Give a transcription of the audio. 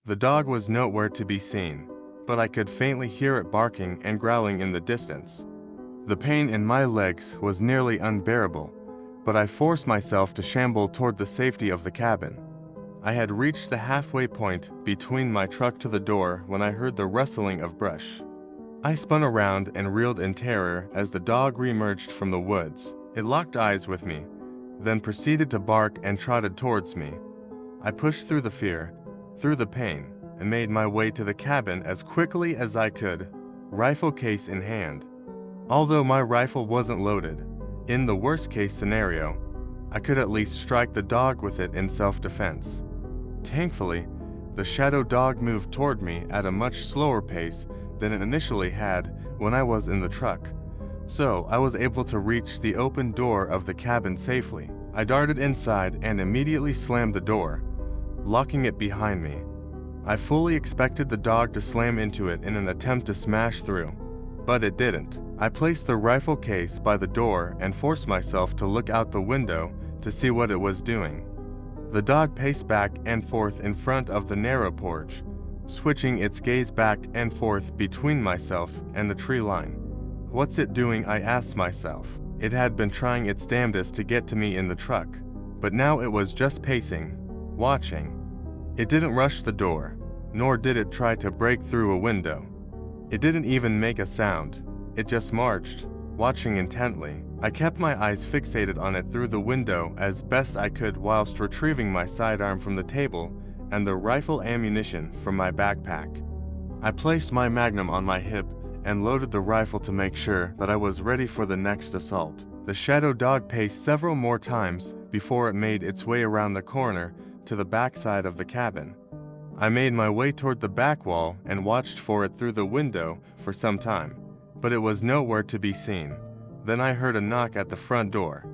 The dog was nowhere to be seen, but I could faintly hear it barking and growling in the distance. The pain in my legs was nearly unbearable, but I forced myself to shamble toward the safety of the cabin. I had reached the halfway point between my truck to the door when I heard the rustling of brush. I spun around and reeled in terror as the dog reemerged from the woods. It locked eyes with me, then proceeded to bark and trotted towards me. I pushed through the fear, through the pain, and made my way to the cabin as quickly as I could, rifle case in hand. Although my rifle wasn't loaded, in the worst-case scenario, I could at least strike the dog with it in self-defense. Thankfully, the shadow dog moved toward me at a much slower pace than it initially had when I was in the truck, so I was able to reach the open door of the cabin safely. I darted inside and immediately slammed the door, locking it behind me. I fully expected the dog to slam into it in an attempt to smash through, but it didn't. I placed the rifle case by the door and forced myself to look out the window to see what it was doing. The dog paced back and forth in front of the narrow porch, switching its gaze back and forth between myself and the tree line. What's it doing? I asked myself. It had been trying its damnedest to get to me in the truck, but now it was just pacing, watching. It didn't rush the door, nor did it try to break through a window. It didn't even make a sound. It just marched, watching intently. I kept my eyes fixated on it through the window as best I could whilst retrieving my sidearm from the table and the rifle ammunition from my backpack. I placed my magnum on my hip and loaded the rifle to make sure that I was ready for the next assault. The shadow dog paced several more times before it made its way around the corner to the backside of the cabin. I made my way toward the back wall and watched for it through the window for some time, but it was nowhere to be seen. Then I heard a knock at the front door.